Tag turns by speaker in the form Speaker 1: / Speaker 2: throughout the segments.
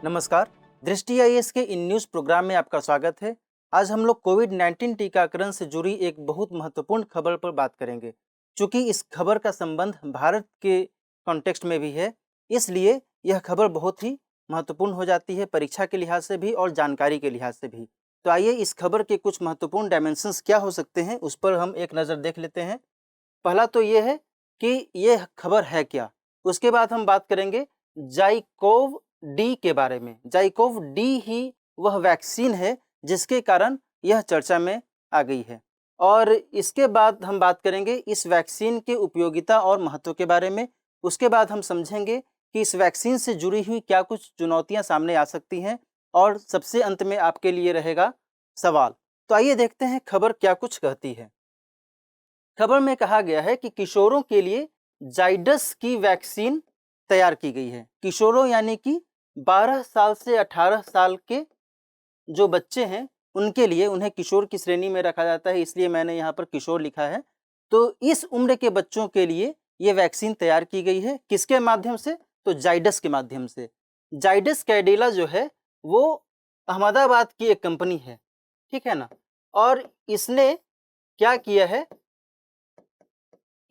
Speaker 1: नमस्कार, दृष्टि आईएएस के इन न्यूज़ प्रोग्राम में आपका स्वागत है। आज हम लोग कोविड-19 टीकाकरण से जुड़ी एक बहुत महत्वपूर्ण खबर पर बात करेंगे। चूँकि इस खबर का संबंध भारत के कॉन्टेक्स्ट में भी है, इसलिए यह खबर बहुत ही महत्वपूर्ण हो जाती है परीक्षा के लिहाज से भी और जानकारी के लिहाज से भी। तो आइए इस खबर के कुछ महत्वपूर्ण डायमेंशंस क्या हो सकते हैं, उस पर हम एक नज़र देख लेते हैं। पहला तो ये है कि ये खबर है क्या? उसके बाद हम बात करेंगे ज़ाइकोव डी के बारे में। ज़ाइकोव डी ही वह वैक्सीन है जिसके कारण यह चर्चा में आ गई है। और इसके बाद हम बात करेंगे इस वैक्सीन के उपयोगिता और महत्व के बारे में। उसके बाद हम समझेंगे कि इस वैक्सीन से जुड़ी हुई क्या कुछ चुनौतियाँ सामने आ सकती हैं और सबसे अंत में आपके लिए रहेगा सवाल। तो आइए देखते हैं खबर क्या कुछ कहती है। खबर में कहा गया है कि किशोरों के लिए जाइडस की वैक्सीन तैयार की गई है। किशोरों यानी कि 12 साल से 18 साल के जो बच्चे हैं उनके लिए, उन्हें किशोर की श्रेणी में रखा जाता है, इसलिए मैंने यहाँ पर किशोर लिखा है। तो इस उम्र के बच्चों के लिए ये वैक्सीन तैयार की गई है। किसके माध्यम से? तो जाइडस के माध्यम से। जाइडस कैडिला जो है वो अहमदाबाद की एक कंपनी है, ठीक है ना। और इसने क्या किया है,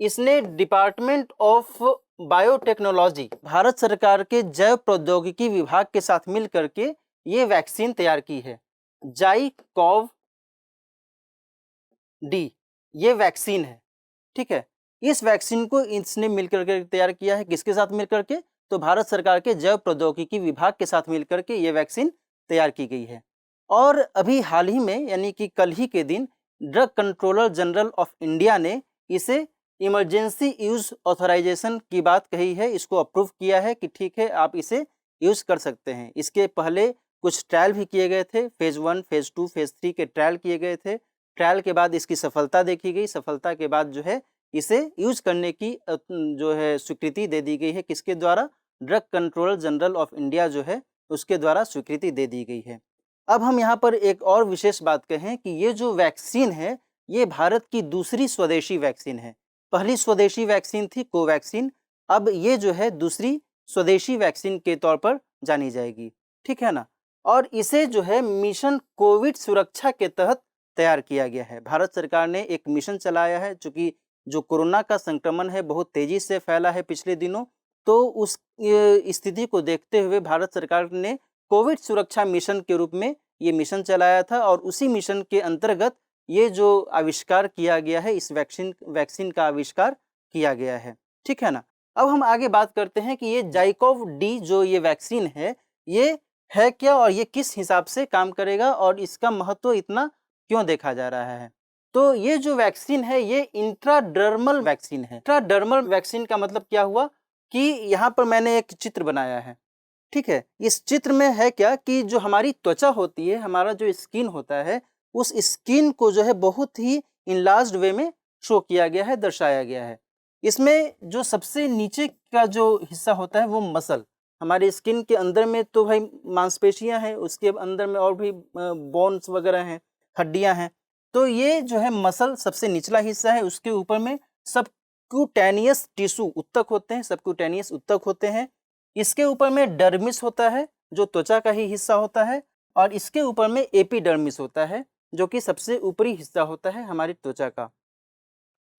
Speaker 1: इसने डिपार्टमेंट ऑफ बायोटेक्नोलॉजी, भारत सरकार के जैव प्रौद्योगिकी विभाग के साथ मिल करके ये वैक्सीन तैयार की है। ज़ाइकोव डी ये वैक्सीन है, ठीक है। इस वैक्सीन को इसने मिलकर के तैयार किया है। किसके साथ मिलकर के? तो भारत सरकार के जैव प्रौद्योगिकी विभाग के साथ मिलकर के ये वैक्सीन तैयार की गई है। और अभी हाल ही में यानी कि कल ही के दिन drug controller general of India ने इसे इमरजेंसी यूज ऑथराइजेशन की बात कही है, इसको अप्रूव किया है कि ठीक है आप इसे यूज़ कर सकते हैं। इसके पहले कुछ ट्रायल भी किए गए थे, फेज़ 1, फेज़ 2, फेज़ 3 के ट्रायल किए गए थे। ट्रायल के बाद इसकी सफलता देखी गई। सफलता के बाद जो है इसे यूज़ करने की जो है स्वीकृति दे दी गई है। किसके द्वारा? Drug controller general of India जो है उसके द्वारा स्वीकृति दे दी गई है। अब हम यहाँ पर एक और विशेष बात कहें कि ये जो वैक्सीन है ये भारत की दूसरी स्वदेशी वैक्सीन है। पहली स्वदेशी वैक्सीन थी कोवैक्सीन, अब ये जो है दूसरी स्वदेशी वैक्सीन के तौर पर जानी जाएगी, ठीक है ना। और इसे जो है मिशन कोविड सुरक्षा के तहत तैयार किया गया है। भारत सरकार ने एक मिशन चलाया है, चूँकि जो कोरोना का संक्रमण है बहुत तेज़ी से फैला है पिछले दिनों, तो उस स्थिति को देखते हुए भारत सरकार ने कोविड सुरक्षा मिशन के रूप में ये मिशन चलाया था। और उसी मिशन के अंतर्गत ये जो आविष्कार किया गया है, इस वैक्सीन का आविष्कार किया गया है, ठीक है ना। अब हम आगे बात करते हैं कि ये ज़ाइकोव डी जो ये वैक्सीन ये है क्या और ये किस हिसाब से काम करेगा और इसका महत्व इतना क्यों देखा जा रहा है। तो ये जो वैक्सीन है ये इंट्राडर्मल वैक्सीन है। इंट्राडर्मल वैक्सीन का मतलब क्या हुआ कि यहाँ पर मैंने एक चित्र बनाया है, ठीक है। इस चित्र में है क्या कि जो हमारी त्वचा होती है, हमारा जो स्किन होता है, उस स्किन को जो है बहुत ही इनलार्ज्ड वे में शो किया गया है, दर्शाया गया है। इसमें जो सबसे नीचे का जो हिस्सा होता है वो मसल, हमारे स्किन के अंदर में तो भाई मांसपेशियां हैं, उसके अंदर में और भी बोन्स वगैरह हैं, हड्डियां हैं। तो ये जो है मसल सबसे निचला हिस्सा है। उसके ऊपर में सबक्यूटेनियस टिश्यू उत्तक होते हैं, सबक्यूटेनियस उत्तक होते हैं। इसके ऊपर में डर्मिस होता है जो त्वचा का ही हिस्सा होता है, और इसके ऊपर में एपिडर्मिस होता है जो कि सबसे ऊपरी हिस्सा होता है हमारी त्वचा का।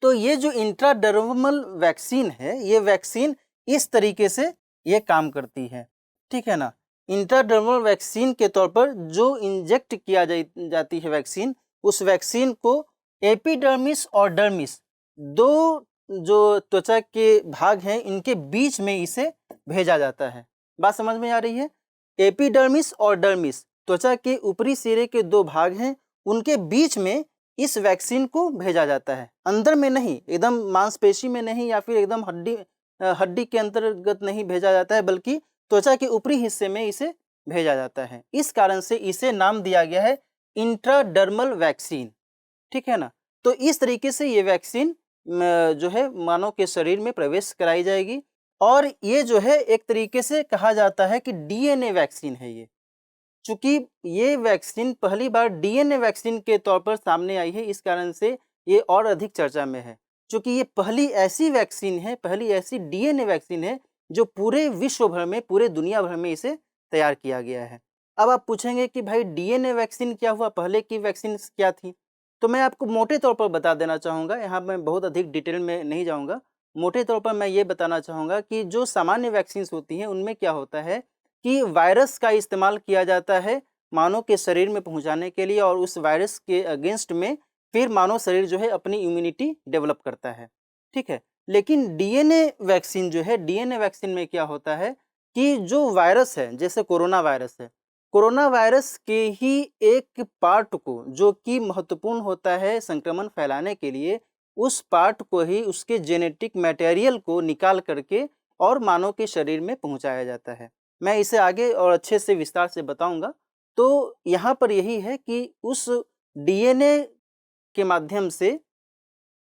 Speaker 1: तो ये जो इंट्राडर्मल वैक्सीन है, ये वैक्सीन इस तरीके से ये काम करती है, ठीक है ना। इंट्राडर्मल वैक्सीन के तौर पर जो इंजेक्ट किया जाती है वैक्सीन, उस वैक्सीन को एपिडर्मिस और डर्मिस दो जो त्वचा के भाग हैं इनके बीच में इसे भेजा जाता है। बात समझ में आ रही है? एपिडर्मिस और डर्मिस त्वचा के ऊपरी सिरे के दो भाग हैं, उनके बीच में इस वैक्सीन को भेजा जाता है। अंदर में नहीं, एकदम मांसपेशी में नहीं या फिर एकदम हड्डी के अंतर्गत नहीं भेजा जाता है, बल्कि त्वचा के ऊपरी हिस्से में इसे भेजा जाता है। इस कारण से इसे नाम दिया गया है इंट्राडर्मल वैक्सीन, ठीक है ना। तो इस तरीके से ये वैक्सीन जो है मानव के शरीर में प्रवेश कराई जाएगी। और ये जो है एक तरीके से कहा जाता है कि डीएनए वैक्सीन है ये। चूँकि ये वैक्सीन पहली बार डीएनए वैक्सीन के तौर पर सामने आई है, इस कारण से ये और अधिक चर्चा में है। चूँकि ये पहली ऐसी वैक्सीन है, पहली ऐसी डीएनए वैक्सीन है जो पूरे विश्व भर में, पूरे दुनिया भर में इसे तैयार किया गया है। अब आप पूछेंगे कि भाई डीएनए वैक्सीन क्या हुआ, पहले की वैक्सीन क्या थी? तो मैं आपको मोटे तौर पर बता देना चाहूँगा, यहाँ मैं बहुत अधिक डिटेल में नहीं जाऊँगा। मोटे तौर पर मैं ये बताना चाहूँगा कि जो सामान्य वैक्सीन्स होती हैं, उनमें क्या होता है कि वायरस का इस्तेमाल किया जाता है मानव के शरीर में पहुँचाने के लिए, और उस वायरस के अगेंस्ट में फिर मानव शरीर जो है अपनी इम्यूनिटी डेवलप करता है, ठीक है? लेकिन डीएनए वैक्सीन जो है, डीएनए वैक्सीन में क्या होता है कि जो वायरस है, जैसे कोरोना वायरस है, कोरोना वायरस के ही एक पार्ट को, जो कि महत्वपूर्ण होता है संक्रमण फैलाने के लिए, उस पार्ट को ही, उसके जेनेटिक मटेरियल को निकाल करके और मानव के शरीर में पहुंचाया जाता है। मैं इसे आगे और अच्छे से विस्तार से बताऊंगा। तो यहाँ पर यही है कि उस डीएनए के माध्यम से,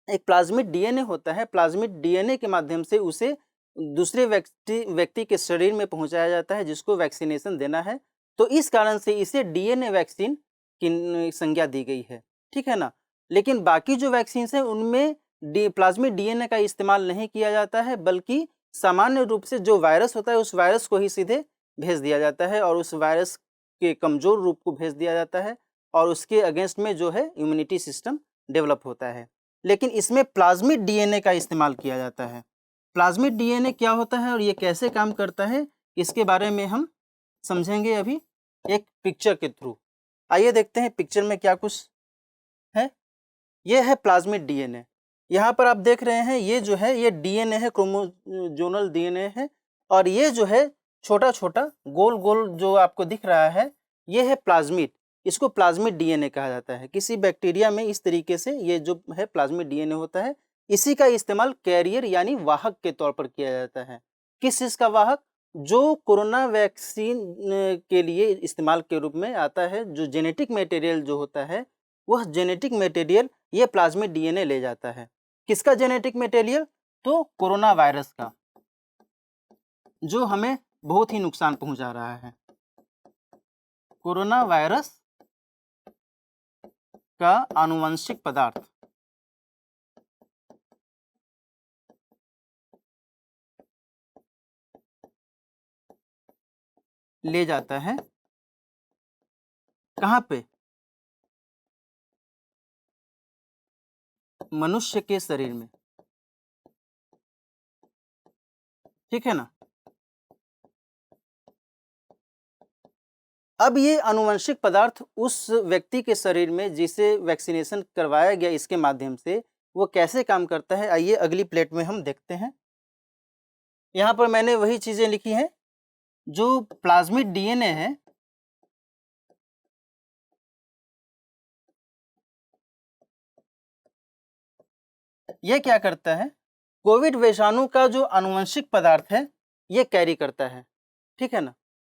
Speaker 1: एक प्लाज्मिड डीएनए होता है, प्लाज्मिड डीएनए के माध्यम से उसे दूसरे व्यक्ति के शरीर में पहुंचाया जाता है, जिसको वैक्सीनेशन देना है। तो इस कारण से इसे डीएनए वैक्सीन की संज्ञा दी गई है, ठीक है ना? लेकिन बाकी जो वैक्सीन्स हैं उनमें प्लाज्मिड डीएनए का इस्तेमाल नहीं किया जाता है, बल्कि सामान्य रूप से जो वायरस होता है उस वायरस को ही सीधे भेज दिया जाता है, और उस वायरस के कमजोर रूप को भेज दिया जाता है, और उसके अगेंस्ट में जो है इम्यूनिटी सिस्टम डेवलप होता है। लेकिन इसमें प्लाज्मिड डीएनए का इस्तेमाल किया जाता है। प्लाज्मिड डीएनए क्या होता है और ये कैसे काम करता है, इसके बारे में हम समझेंगे अभी एक पिक्चर के थ्रू। आइए देखते हैं पिक्चर में क्या कुछ है। ये है प्लाज्मिड डीएनए। यहाँ पर आप देख रहे हैं, ये जो है ये डीएनए है, क्रोमोजोनल डीएनए है, और ये जो है छोटा-छोटा गोल-गोल जो आपको दिख रहा है, ये है प्लाज्मिड। इसको प्लाज्मिड डीएनए कहा जाता है। किसी बैक्टीरिया में इस तरीके से ये जो है प्लाज्मिड डीएनए होता है, इसी का इस्तेमाल कैरियर यानी वाहक के तौर पर किया जाता है। किस चीज़ का वाहक? जो कोरोना वैक्सीन के लिए इस्तेमाल के रूप में आता है, जो जेनेटिक मटेरियल जो होता है, वह जेनेटिक मटेरियल ये प्लाज्मिड डीएनए ले जाता है। किसका जेनेटिक मटेरियल? तो कोरोना वायरस का, जो हमें बहुत ही नुकसान पहुंचा रहा है। कोरोना वायरस का आनुवंशिक पदार्थ ले जाता है कहाँ पे? मनुष्य के शरीर में, ठीक है ना? अब ये आनुवंशिक पदार्थ उस व्यक्ति के शरीर में जिसे वैक्सीनेशन करवाया गया इसके माध्यम से, वो कैसे काम करता है, आइए अगली प्लेट में हम देखते हैं। यहाँ पर मैंने वही चीज़ें लिखी हैं। जो प्लाज्मिड डीएनए है, ये क्या करता है? कोविड विषाणु का जो आनुवंशिक पदार्थ है, ये कैरी करता है, ठीक है ना?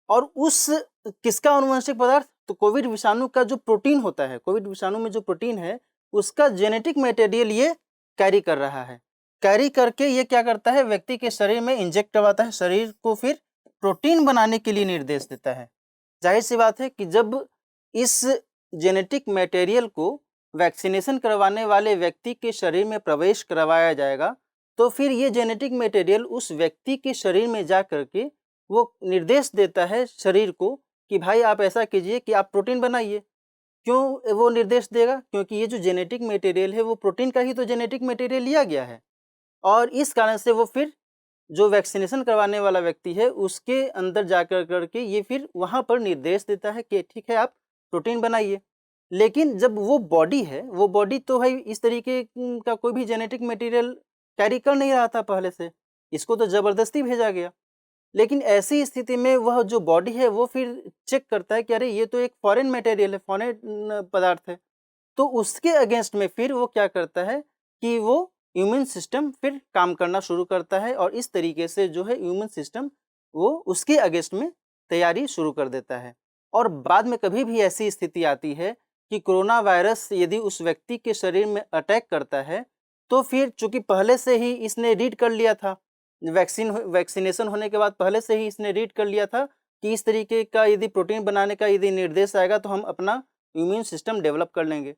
Speaker 1: और उस किसका आनुवंशिक पदार्थ? तो कोविड विषाणु का जो प्रोटीन होता है, कोविड विषाणु में जो प्रोटीन है, उसका जेनेटिक मटेरियल ये कैरी कर रहा है। कैरी करके ये क्या करता है? व्यक्ति के शरीर में इंजेक्ट करवाता है, शरीर को फिर प्रोटीन बनाने के लिए निर्देश देता है। ज़ाहिर-सी बात है कि जब इस जेनेटिक मटेरियल को वैक्सीनेशन करवाने वाले व्यक्ति के शरीर में प्रवेश करवाया जाएगा, तो फिर ये जेनेटिक मटेरियल उस व्यक्ति के शरीर में जा कर के वो निर्देश देता है शरीर को कि भाई आप ऐसा कीजिए कि आप प्रोटीन बनाइए। क्यों वो निर्देश देगा? क्योंकि ये जो जेनेटिक मटेरियल है, वो प्रोटीन का ही तो जेनेटिक मटेरियल लिया गया है, और इस कारण से वो फिर जो वैक्सीनेशन करवाने वाला व्यक्ति है, उसके अंदर जाकर करके ये फिर वहाँ पर निर्देश देता है कि ठीक है, आप प्रोटीन बनाइए। लेकिन जब वो बॉडी है, वो बॉडी तो भाई इस तरीके का कोई भी जेनेटिक मटेरियल कैरी कर नहीं रहा था पहले से, इसको तो ज़बरदस्ती भेजा गया। लेकिन ऐसी स्थिति में वह जो बॉडी है, वो फिर चेक करता है कि अरे ये तो एक फॉरेन मटेरियल है, फॉरेन पदार्थ है। तो उसके अगेंस्ट में फिर वो क्या करता है कि वो इम्यून सिस्टम फिर काम करना शुरू करता है, और इस तरीके से जो है इम्यून सिस्टम वो उसके अगेंस्ट में तैयारी शुरू कर देता है। और बाद में कभी भी ऐसी स्थिति आती है कि कोरोना वायरस यदि उस व्यक्ति के शरीर में अटैक करता है, तो फिर चूंकि पहले से ही इसने रीड कर लिया था, वैक्सीनेशन होने के बाद पहले से ही इसने रीड कर लिया था कि इस तरीके का यदि प्रोटीन बनाने का यदि निर्देश आएगा तो हम अपना इम्यून सिस्टम डेवलप कर लेंगे।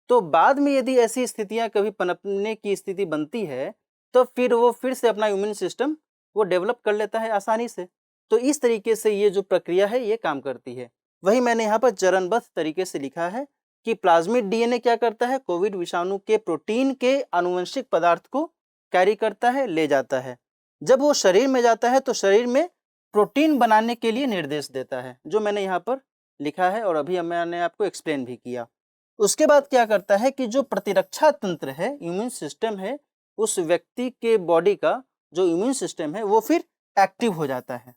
Speaker 1: तो बाद में यदि ऐसी स्थितियाँ कभी पनपने की स्थिति बनती है, तो फिर वो फिर से अपना इम्यून सिस्टम वो डेवलप कर लेता है आसानी से। तो इस तरीके से ये जो प्रक्रिया है ये काम करती है। वही मैंने यहाँ पर चरणबद्ध तरीके से लिखा है कि प्लाज्मिड डीएनए क्या करता है, कोविड विषाणु के प्रोटीन के आनुवंशिक पदार्थ को कैरी करता है, ले जाता है। जब वो शरीर में जाता है तो शरीर में प्रोटीन बनाने के लिए निर्देश देता है, जो मैंने यहाँ पर लिखा है और अभी मैंने आपको एक्सप्लेन भी किया। उसके बाद क्या करता है कि जो प्रतिरक्षा तंत्र है, इम्यून सिस्टम है, उस व्यक्ति के बॉडी का जो इम्यून सिस्टम है वो फिर एक्टिव हो जाता है।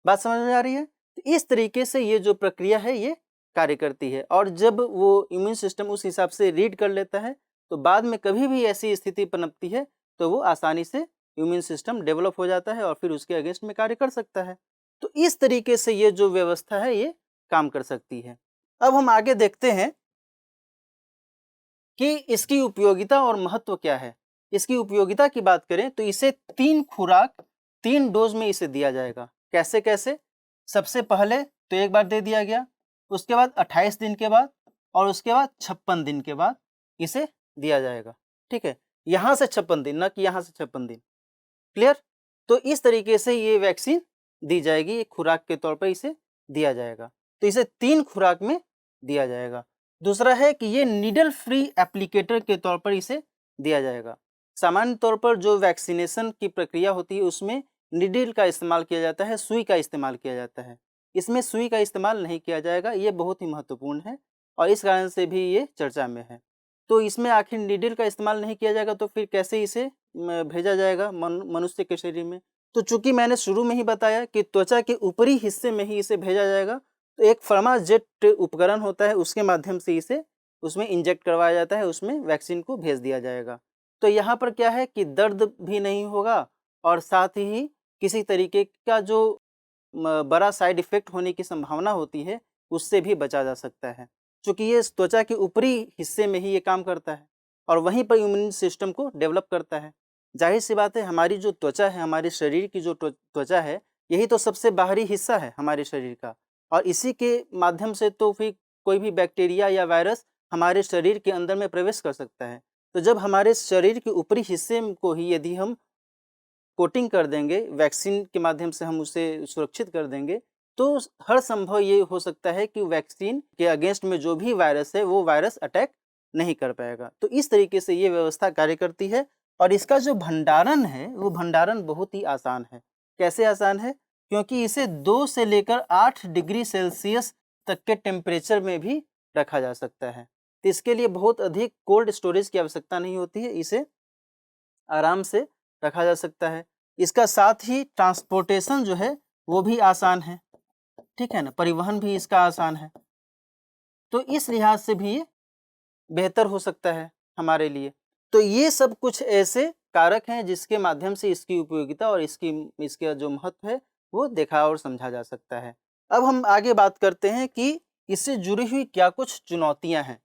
Speaker 1: बात समझ में आ रही है? तो इस तरीके से ये जो प्रक्रिया है ये कार्य करती है, और जब वो इम्यून सिस्टम उस हिसाब से रीड कर लेता है तो बाद में कभी भी ऐसी स्थिति पनपती है तो वो आसानी से इम्यून सिस्टम डेवलप हो जाता है और फिर उसके अगेंस्ट में कार्य कर सकता है। तो इस तरीके से ये जो व्यवस्था है ये काम कर सकती है। अब हम आगे देखते हैं कि इसकी उपयोगिता और महत्व क्या है। इसकी उपयोगिता की बात करें तो इसे 3 खुराक 3 डोज में इसे दिया जाएगा। कैसे कैसे? सबसे पहले तो एक बार दे दिया गया, उसके बाद 28 दिन के बाद, और उसके बाद 56 दिन के बाद इसे दिया जाएगा। ठीक है, यहाँ से 56 दिन, ना कि यहाँ से 56 दिन। क्लियर? तो इस तरीके से ये वैक्सीन दी जाएगी, एक खुराक के तौर पर इसे दिया जाएगा। तो इसे 3 खुराक में दिया जाएगा। दूसरा है कि ये नीडल फ्री एप्लीकेटर के तौर पर इसे दिया जाएगा। सामान्य तौर पर जो वैक्सीनेशन की प्रक्रिया होती है उसमें नीडल का इस्तेमाल किया जाता है, सुई का इस्तेमाल किया जाता है। इसमें सुई का इस्तेमाल नहीं किया जाएगा, ये बहुत ही महत्वपूर्ण है और इस कारण से भी ये चर्चा में है। तो इसमें आखिर नीडल का इस्तेमाल नहीं किया जाएगा तो फिर कैसे इसे भेजा जाएगा मनुष्य के शरीर में? तो चूंकि मैंने शुरू में ही बताया कि त्वचा के ऊपरी हिस्से में ही इसे भेजा जाएगा, तो एक फार्माजेट उपकरण होता है, उसके माध्यम से इसे उसमें इंजेक्ट करवाया जाता है, उसमें वैक्सीन को भेज दिया जाएगा। तो यहाँ पर क्या है कि दर्द भी नहीं होगा और साथ ही किसी तरीके का जो बड़ा साइड इफेक्ट होने की संभावना होती है उससे भी बचा जा सकता है, क्योंकि ये त्वचा के ऊपरी हिस्से में ही ये काम करता है और वहीं पर इम्यून सिस्टम को डेवलप करता है। जाहिर सी बात है, हमारी जो त्वचा है, हमारे शरीर की जो त्वचा है, यही तो सबसे बाहरी हिस्सा है हमारे शरीर का, और इसी के माध्यम से तो फिर कोई भी बैक्टीरिया या वायरस हमारे शरीर के अंदर में प्रवेश कर सकता है। तो जब हमारे शरीर के ऊपरी हिस्से को ही यदि हम कोटिंग कर देंगे, वैक्सीन के माध्यम से हम उसे सुरक्षित कर देंगे, तो हर संभव ये हो सकता है कि वैक्सीन के अगेंस्ट में जो भी वायरस है वो वायरस अटैक नहीं कर पाएगा। तो इस तरीके से ये व्यवस्था कार्य करती है और इसका जो भंडारण है वो भंडारण बहुत ही आसान है। कैसे आसान है? क्योंकि इसे 2 से लेकर 8 डिग्री सेल्सियस तक के टेम्परेचर में भी रखा जा सकता है। तो इसके लिए बहुत अधिक कोल्ड स्टोरेज की आवश्यकता नहीं होती है, इसे आराम से रखा जा सकता है। इसका साथ ही ट्रांसपोर्टेशन जो है वो भी आसान है, ठीक है ना, परिवहन भी इसका आसान है। तो इस लिहाज से भी ये बेहतर हो सकता है हमारे लिए। तो ये सब कुछ ऐसे कारक हैं जिसके माध्यम से इसकी उपयोगिता और इसका जो महत्व है वो देखा और समझा जा सकता है। अब हम आगे बात करते हैं कि इससे जुड़ी हुई क्या कुछ चुनौतियां हैं।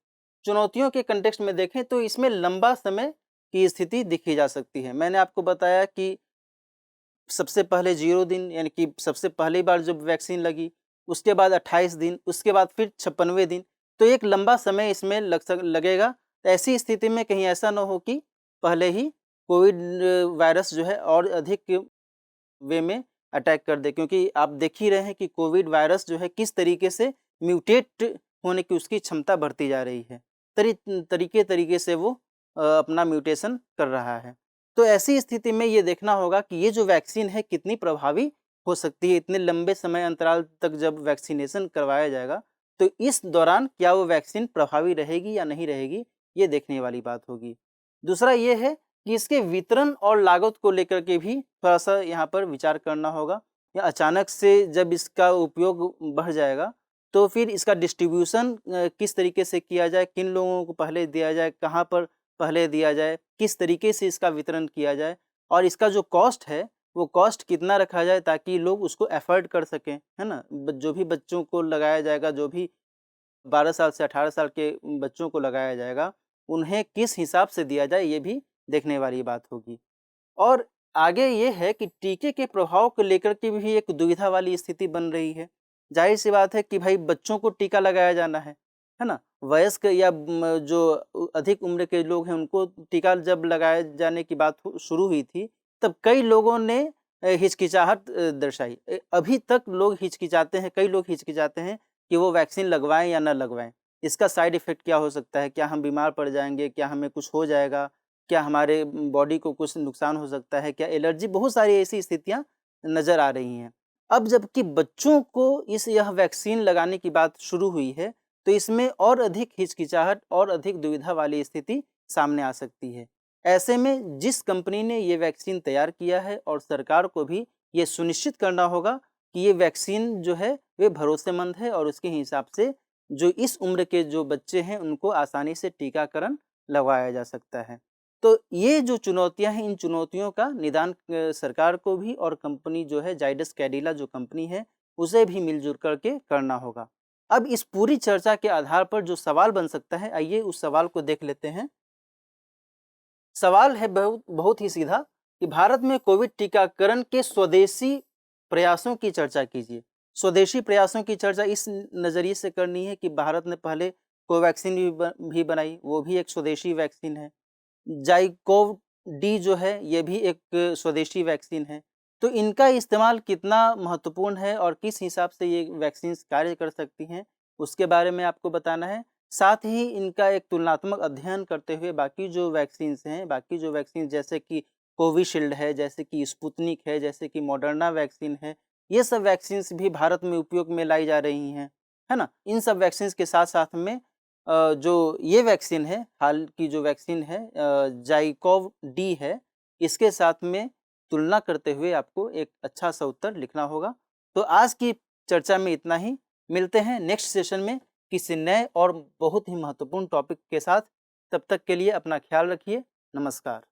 Speaker 1: चुनौतियों के कंटेक्स्ट में देखें तो इसमें लंबा समय की स्थिति दिखी जा सकती है। मैंने आपको बताया कि सबसे पहले 0 दिन, यानी कि सबसे पहली बार जब वैक्सीन लगी, उसके बाद 28 दिन, उसके बाद फिर 56वें दिन, तो एक लंबा समय इसमें लगेगा। ऐसी स्थिति में कहीं ऐसा ना हो कि पहले ही कोविड वायरस जो है और अधिक वे में अटैक कर दे, क्योंकि आप देख ही रहे हैं कि कोविड वायरस जो है किस तरीके से म्यूटेट होने की उसकी क्षमता बढ़ती जा रही है। तरीके से वो अपना म्यूटेशन कर रहा है। तो ऐसी स्थिति में ये देखना होगा कि ये जो वैक्सीन है कितनी प्रभावी हो सकती है। इतने लंबे समय अंतराल तक जब वैक्सीनेशन करवाया जाएगा तो इस दौरान क्या वो वैक्सीन प्रभावी रहेगी या नहीं रहेगी, ये देखने वाली बात होगी। दूसरा ये है कि इसके वितरण और लागत को लेकर के भी थोड़ा-सा यहाँ पर विचार करना होगा। या अचानक से जब इसका उपयोग बढ़ जाएगा तो फिर इसका डिस्ट्रीब्यूशन किस तरीके से किया जाए, किन लोगों को पहले दिया जाए, कहाँ पर पहले दिया जाए, किस तरीके से इसका वितरण किया जाए और इसका जो कॉस्ट है वो कॉस्ट कितना रखा जाए ताकि लोग उसको अफोर्ड कर सकें, है ना? जो भी बच्चों को लगाया जाएगा, जो भी 12 साल से 18 साल के बच्चों को लगाया जाएगा, उन्हें किस हिसाब से दिया जाए ये भी देखने वाली बात होगी। और आगे ये है कि टीके के प्रभाव को लेकर के भी एक दुविधा वाली स्थिति बन रही है। ज़ाहिर-सी बात है कि भाई बच्चों को टीका लगाया जाना है ना? वयस्क या जो अधिक उम्र के लोग हैं उनको टीका जब लगाए जाने की बात शुरू हुई थी, तब कई लोगों ने हिचकिचाहट दर्शाई। अभी तक लोग हिचकिचाते हैं, कई लोग हिचकिचाते हैं कि वो वैक्सीन लगवाएँ या ना लगवाएँ। इसका साइड इफ़ेक्ट क्या हो सकता है? क्या हम बीमार पड़ जाएँगे? क्या हमें कुछ हो जाएगा? क्या हमारे बॉडी को कुछ नुकसान हो सकता है? क्या एलर्जी? बहुत सारी ऐसी स्थितियाँ नज़र आ रही हैं। अब जबकि बच्चों को यह वैक्सीन लगाने की बात शुरू हुई है, तो इसमें और अधिक हिचकिचाहट और अधिक दुविधा वाली स्थिति सामने आ सकती है। ऐसे में जिस कंपनी ने ये वैक्सीन तैयार किया है और सरकार को भी ये सुनिश्चित करना होगा कि ये वैक्सीन जो है वे भरोसेमंद है और उसके हिसाब से जो इस उम्र के जो बच्चे हैं उनको आसानी से टीकाकरण लगवाया जा सकता है। तो ये जो चुनौतियाँ हैं, इन चुनौतियों का निदान सरकार को भी और कंपनी जो है जाइडस कैडिला जो कंपनी है, उसे भी मिल-जुल कर के करना होगा। अब इस पूरी चर्चा के आधार पर जो सवाल बन सकता है, आइए उस सवाल को देख लेते हैं। सवाल है बहुत बहुत ही सीधा कि भारत में कोविड टीकाकरण के स्वदेशी प्रयासों की चर्चा कीजिए। स्वदेशी प्रयासों की चर्चा इस नज़रिए से करनी है कि भारत ने पहले कोवैक्सीन भी बनाई, वो भी एक स्वदेशी वैक्सीन है। ज़ाइकोव डी जो है, ये भी एक स्वदेशी वैक्सीन है। तो इनका इस्तेमाल कितना महत्वपूर्ण है और किस हिसाब से ये वैक्सीन्स कार्य कर सकती हैं, उसके बारे में आपको बताना है। साथ ही इनका एक तुलनात्मक अध्ययन करते हुए बाकी जो वैक्सीन्स हैं, बाकी जो वैक्सीन जैसे कि कोविशील्ड है, जैसे कि स्पुतनिक है, जैसे कि मॉडर्ना वैक्सीन है, ये सब वैक्सीन्स भी भारत में उपयोग में लाई जा रही हैं, है ना? इन सब वैक्सीन्स के साथ-साथ में जो ये वैक्सीन है, हाल की जो वैक्सीन है ज़ाइकोव डी है, इसके साथ में तुलना करते हुए आपको एक अच्छा-सा उत्तर लिखना होगा। तो आज की चर्चा में इतना ही, मिलते हैं नेक्स्ट सेशन में किसी नए और बहुत ही महत्वपूर्ण टॉपिक के साथ। तब तक के लिए अपना ख्याल रखिए। नमस्कार।